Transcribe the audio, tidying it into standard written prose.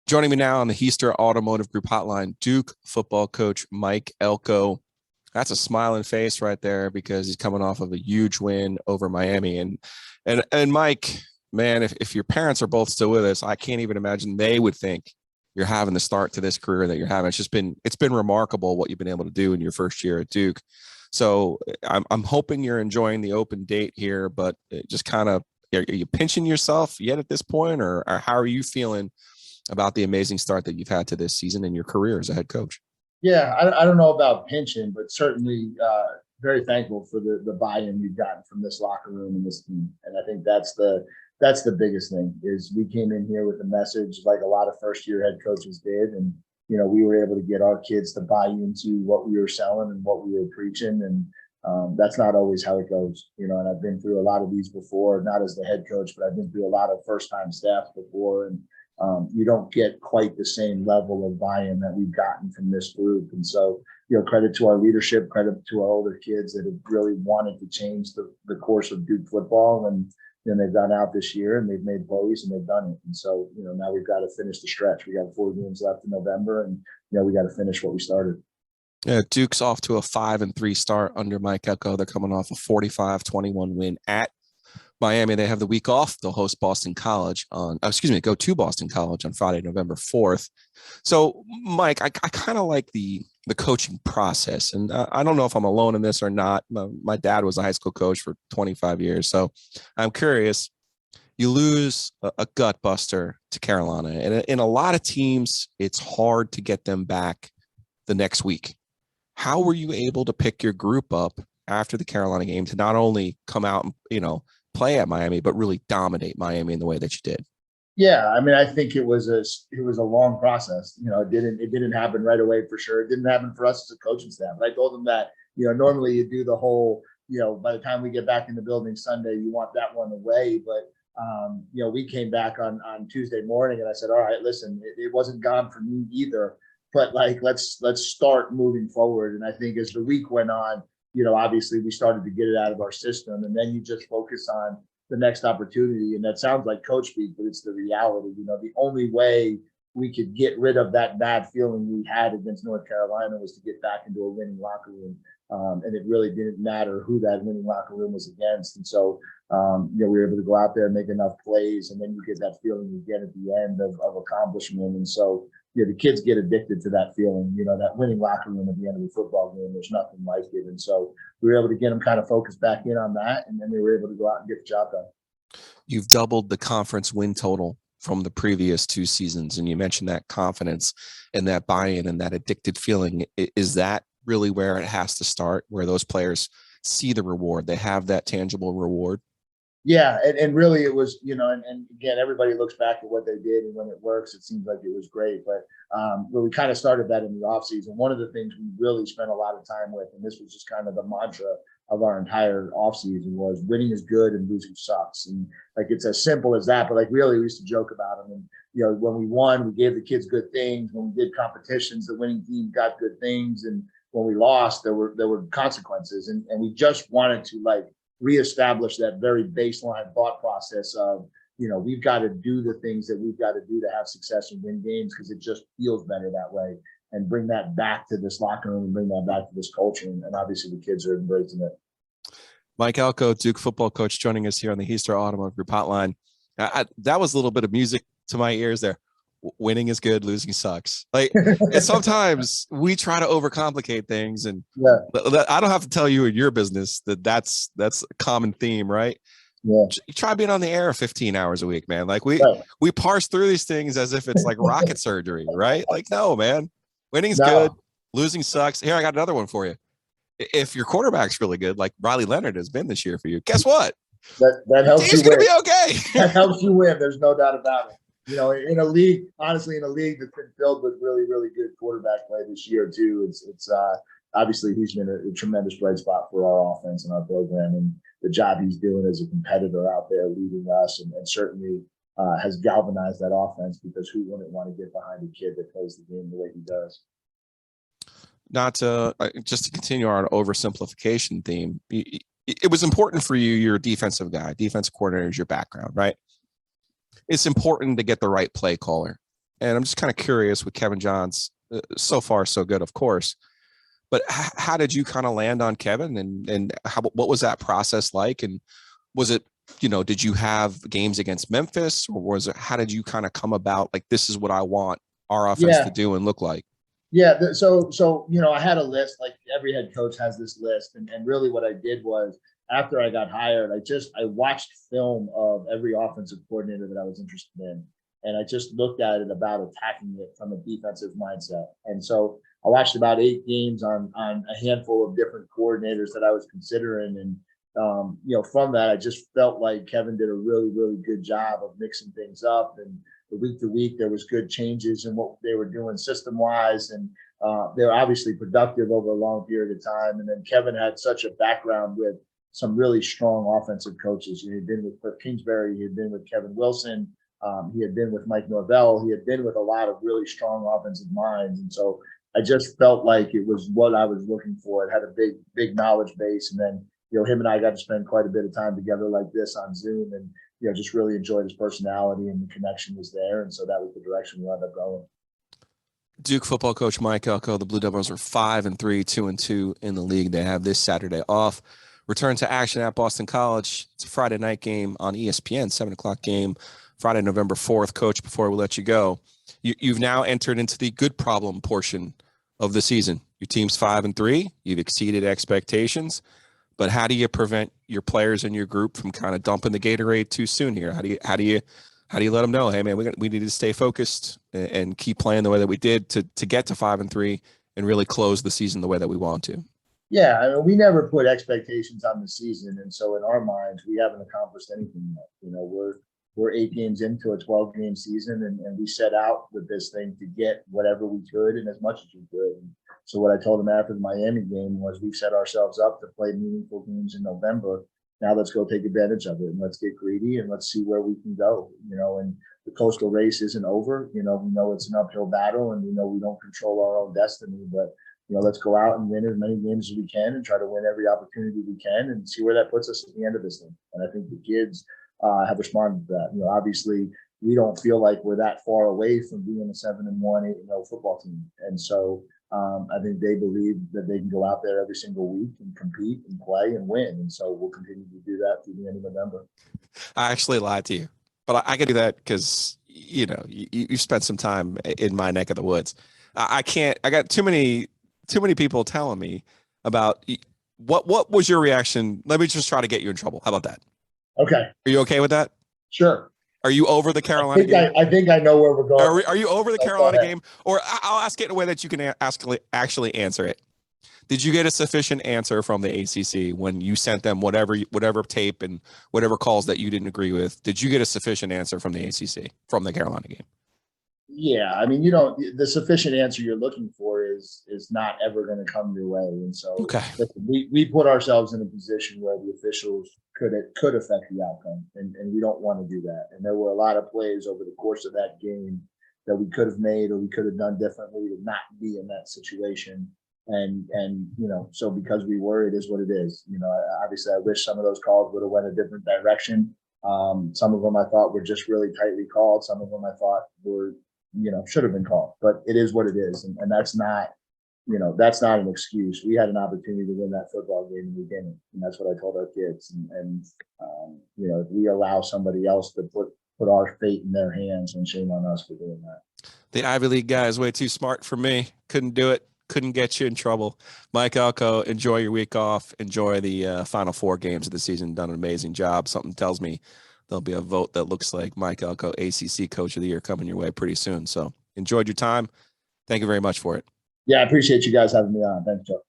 Joining me now on the Heister Automotive Group hotline, Duke football coach Mike Elko. That's a smiling face right there because he's coming off of a huge win over Miami. And Mike, man, if your parents are both still with us, I can't even imagine they would think you're having the start to this career that you're having. It's been remarkable what you've been able to do in your first year at Duke. So I'm hoping you're enjoying the open date here, but just kind of, are you pinching yourself yet at this point, or how are you feeling about the amazing start that you've had to this season in your career as a head coach? Yeah, I don't know about pinching, but certainly very thankful for the buy-in we've gotten from this locker room and this team. And I think that's the biggest thing is we came in here with a message like a lot of first-year head coaches did. And, we were able to get our kids to buy into what we were selling and what we were preaching. And that's not always how it goes, and I've been through a lot of these before, not as the head coach, but I've been through a lot of first-time staff before. And you don't get quite the same level of buy-in that we've gotten from this group. And so, credit to our leadership, credit to our older kids that have really wanted to change the course of Duke football. And they've gone out this year and they've made plays and they've done it. And so, now we've got to finish the stretch. We got 4 games left in November, and we got to finish what we started. Yeah, Duke's off to a 5-3 start under Mike Elko. They're coming off a 45-21 win at Miami. They have the week off. They'll host Boston College go to Boston College on Friday, November 4th. So, Mike, I kind of like the coaching process. And I don't know if I'm alone in this or not. My dad was a high school coach for 25 years. So I'm curious, you lose a gut buster to Carolina. And in a lot of teams, it's hard to get them back the next week. How were you able to pick your group up after the Carolina game to not only come out and, play at Miami, but really dominate Miami in the way that you did? Yeah, I mean, I think it was a long process. It didn't happen right away for sure. It didn't happen for us as a coaching staff. And I told them that, normally you do the whole, by the time we get back in the building Sunday, you want that one away. But we came back on Tuesday morning, and I said, all right, listen, it wasn't gone for me either. But let's start moving forward. And I think as the week went on, obviously we started to get it out of our system, and then you just focus on the next opportunity. And that sounds like coach speak, but it's the reality. The only way we could get rid of that bad feeling we had against North Carolina was to get back into a winning locker room. And it really didn't matter who that winning locker room was against. And so, we were able to go out there and make enough plays, and then you get that feeling you get at the end of accomplishment. And so, the kids get addicted to that feeling, that winning locker room at the end of the football game. There's nothing like it. And so we were able to get them kind of focused back in on that, and then they were able to go out and get the job done. You've doubled the conference win total from the previous 2 seasons, and you mentioned that confidence and that buy-in and that addicted feeling. Is that really where it has to start, where those players see the reward? They have that tangible reward? Yeah, and really it was, and again, everybody looks back at what they did, and when it works, it seems like it was great. But we kind of started that in the offseason. One of the things we really spent a lot of time with, and this was just kind of the mantra of our entire offseason, was winning is good and losing sucks. And it's as simple as that. But really, we used to joke about them. And when we won, we gave the kids good things. When we did competitions, the winning team got good things. And when we lost, there were consequences. And we just wanted to reestablish that very baseline thought process of, we've got to do the things that we've got to do to have success and win games, because it just feels better that way, and bring that back to this locker room and bring that back to this culture. And obviously the kids are embracing it. Mike Elko, Duke football coach, joining us here on the Heister Automotive Group hotline. That was a little bit of music to my ears there. Winning is good, losing sucks. And sometimes we try to overcomplicate things, and I don't have to tell you in your business that's a common theme, right? Yeah. Try being on the air 15 hours a week, man. We parse through these things as if it's like rocket surgery, right? No, man. Winning's good, losing sucks. Here, I got another one for you. If your quarterback's really good, like Riley Leonard has been this year for you, guess what? That helps you win. Gonna be okay. That helps you win. There's no doubt about it. In a league, honestly, in a league that's been filled with really, really good quarterback play this year too, it's obviously he's been a tremendous bright spot for our offense and our program, and the job he's doing as a competitor out there leading us, and certainly has galvanized that offense, because who wouldn't want to get behind a kid that plays the game the way he does? Not to just to continue our oversimplification theme, it was important for you. You're a defensive guy, defensive coordinator is your background, right? It's important to get the right play caller And I'm just kind of curious with Kevin Johns. So far, so good, of course. But how did you kind of land on Kevin, and what was that process like? And was it, did you have games against Memphis, or was it, how did you kind of come about, like, this is what I want our offense to do and look like? Yeah. I had a list, like every head coach has this list. And really what I did was, after I got hired, I watched film of every offensive coordinator that I was interested in. And I just looked at it about attacking it from a defensive mindset. And so I watched about 8 games on a handful of different coordinators that I was considering. And, from that, I just felt like Kevin did a really, really good job of mixing things up. And the week to week, there was good changes in what they were doing system wise. And they were obviously productive over a long period of time. And then Kevin had such a background with some really strong offensive coaches. He had been with Cliff Kingsbury. He had been with Kevin Wilson. He had been with Mike Norvell. He had been with a lot of really strong offensive minds. And so I just felt like it was what I was looking for. It had a big knowledge base. And then, him and I got to spend quite a bit of time together like this on Zoom, and, just really enjoyed his personality, and the connection was there. And so that was the direction we wound up going. Duke football coach Mike Elko. The Blue Devils are 5-3, 2-2 in the league. They have this Saturday off. Return to action at Boston College. It's a Friday night game on ESPN, 7:00 game, Friday, November 4th. Coach, before we let you go, you've now entered into the good problem portion of the season. Your team's 5-3. You've exceeded expectations. But how do you prevent your players in your group from kind of dumping the Gatorade too soon here? How do you let them know, hey man, we need to stay focused and keep playing the way that we did to get to 5-3 and really close the season the way that we want to? Yeah, I mean, we never put expectations on the season, and so in our minds, we haven't accomplished anything yet. We're 8 games into a 12-game season, and we set out with this thing to get whatever we could and as much as we could. And so what I told him after the Miami game was, we've set ourselves up to play meaningful games in November. Now let's go take advantage of it, and let's get greedy, and let's see where we can go. And the coastal race isn't over. We know it's an uphill battle, and we know we don't control our own destiny, but let's go out and win as many games as we can and try to win every opportunity we can and see where that puts us at the end of this thing. And I think the kids have responded to that. Obviously, we don't feel like we're that far away from being a 7-1, 8-0 football team. And so I think they believe that they can go out there every single week and compete and play and win. And so we'll continue to do that through the end of November. I actually lied to you, but I can do that because, you spent some time in my neck of the woods. I got too many people telling me about what was your reaction. Let me just try to get you in trouble. How about that? Okay. Are you okay with that? Sure. Are you over the Carolina game? I think I know where we're going. Are you over the Carolina game? Or I'll ask it in a way that you can actually answer it. Did you get a sufficient answer from the ACC when you sent them whatever tape and whatever calls that you didn't agree with? Did you get a sufficient answer from the ACC from the Carolina game? Yeah, I mean, the sufficient answer you're looking for is not ever going to come your way. And so okay. we put ourselves in a position where the officials could affect the outcome, and we don't want to do that. And there were a lot of plays over the course of that game that we could have made or we could have done differently to not be in that situation. And so because we were, it is what it is. Obviously, I wish some of those calls would have went a different direction. Some of them I thought were just really tightly called. Some of them I thought were should have been called, but it is what it is. And that's not an excuse. We had an opportunity to win that football game and we didn't. And that's what I told our kids. And if we allow somebody else to put our fate in their hands, and shame on us for doing that. The Ivy League guy is way too smart for me. Couldn't do it. Couldn't get you in trouble. Mike Elko, enjoy your week off. Enjoy the final 4 games of the season. Done an amazing job. Something tells me there'll be a vote that looks like Mike Elko, ACC Coach of the Year, coming your way pretty soon. So enjoyed your time. Thank you very much for it. Yeah, I appreciate you guys having me on. Thanks, Joe.